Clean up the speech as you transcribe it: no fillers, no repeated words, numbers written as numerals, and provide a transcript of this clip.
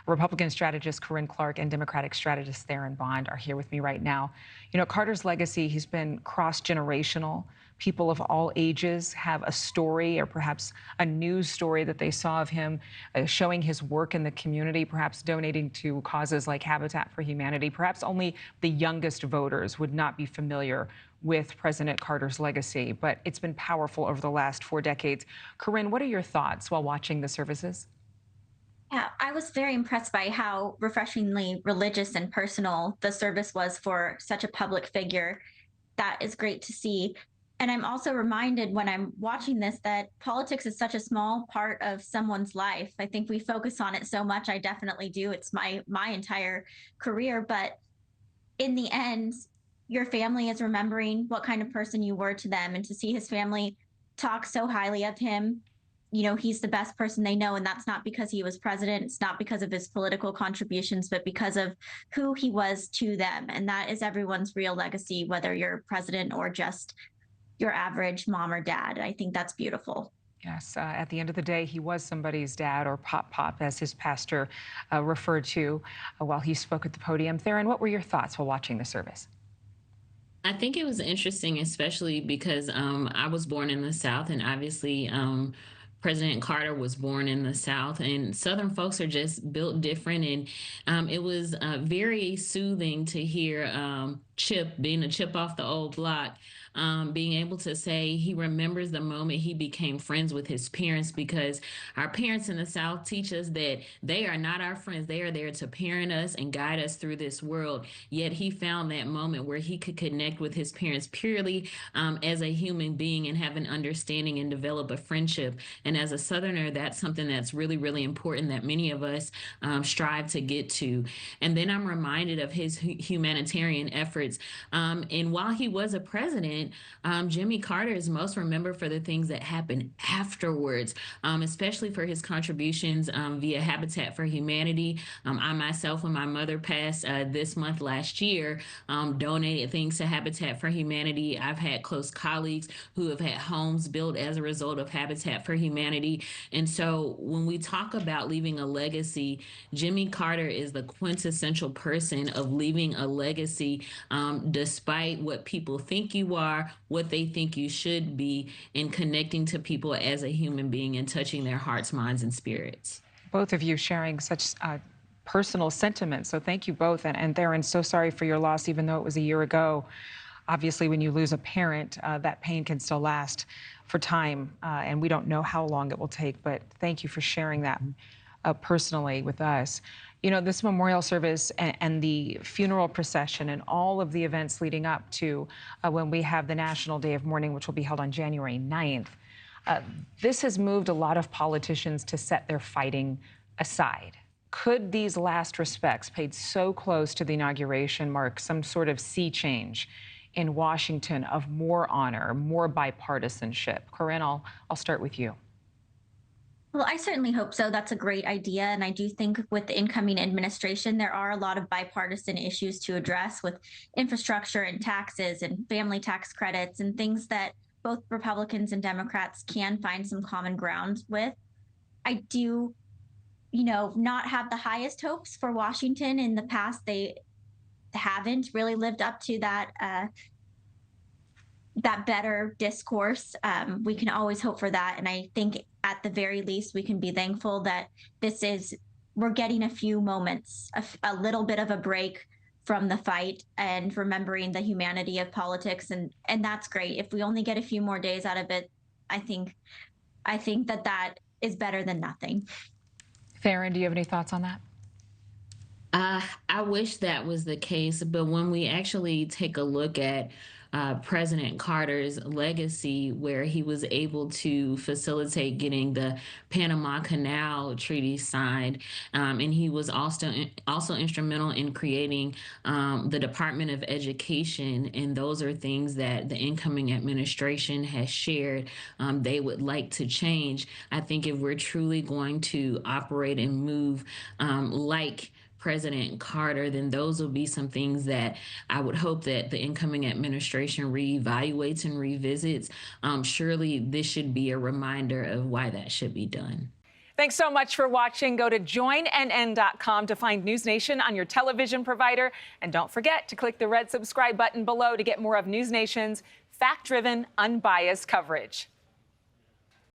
Republican strategist Corrine Clark and Democratic strategist Theryn Bond are here with me right now. You know, Carter's legacy, he's been cross-generational. People of all ages have a story or perhaps a news story that they saw of him, showing his work in the community, perhaps donating to causes like Habitat for Humanity. Perhaps only the youngest voters would not be familiar with President Carter's legacy, but it's been powerful over the last 4 decades. Corrine, what are your thoughts while watching the services? Yeah, I was very impressed by how refreshingly religious and personal the service was for such a public figure. That is great to see. And I'm also reminded when I'm watching this that politics is such a small part of someone's life. I think we focus on it so much. I definitely do. It's my entire career, but in the end, your family is remembering what kind of person you were to them, and to see his family talk so highly of him, he's the best person they know. And that's not because he was president. It's not because of his political contributions, but because of who he was to them. And that is everyone's real legacy, whether you're president or just your average mom or dad. I think that's beautiful. Yes, at the end of the day, he was somebody's dad, or pop, as his pastor referred to while he spoke at the podium. Theryn, what were your thoughts while watching the service? I think it was interesting, especially because I was born in the South, and obviously President Carter was born in the South, and Southern folks are just built different. And it was very soothing to hear Chip, being a chip off the old block, being able to say he remembers the moment he became friends with his parents, because our parents in the South teach us that they are not our friends. They are there to parent us and guide us through this world. Yet he found that moment where he could connect with his parents purely as a human being and have an understanding and develop a friendship. And as a Southerner, that's something that's really, really important that many of us strive to get to. And then I'm reminded of his humanitarian efforts. And while he was a president, Jimmy Carter is most remembered for the things that happened afterwards, especially for his contributions via Habitat for Humanity. I myself, when my mother passed this month last year, donated things to Habitat for Humanity. I've had close colleagues who have had homes built as a result of Habitat for Humanity. And so when we talk about leaving a legacy, Jimmy Carter is the quintessential person of leaving a legacy, despite what people think you are, what they think you should be, and connecting to people as a human being and touching their hearts, minds, and spirits. Both of you sharing such personal sentiments. So thank you both. And Theryn, so sorry for your loss, even though it was a year ago. Obviously, when you lose a parent, that pain can still last for time, and we don't know how long it will take. But thank you for sharing that personally with us. You know, this memorial service and the funeral procession and all of the events leading up to when we have the National Day of Mourning, which will be held on January 9th, this has moved a lot of politicians to set their fighting aside. Could these last respects paid so close to the inauguration mark some sort of sea change in Washington of more honor, more bipartisanship? Corrine, I'll start with you. Well, I certainly hope so. That's a great idea. And I do think with the incoming administration, there are a lot of bipartisan issues to address with infrastructure and taxes and family tax credits and things that both Republicans and Democrats can find some common ground with. I do, not have the highest hopes for Washington. In the past, they haven't really lived up to that better discourse. We can always hope for that. And I think at the very least, we can be thankful that we're getting a few moments, a little bit of a break from the fight and remembering the humanity of politics. And that's great. If we only get a few more days out of it, I think that is better than nothing. Theryn, do you have any thoughts on that? I wish that was the case, but when we actually take a look at President Carter's legacy, where he was able to facilitate getting the Panama Canal Treaty signed, and he was also instrumental in creating the Department of Education, and those are things that the incoming administration has shared they would like to change. I think if we're truly going to operate and move like President Carter, then those will be some things that I would hope that the incoming administration reevaluates and revisits. Surely this should be a reminder of why that should be done. Thanks so much for watching. Go to joinnn.com to find NewsNation on your television provider. And don't forget to click the red subscribe button below to get more of NewsNation's fact-driven, unbiased coverage.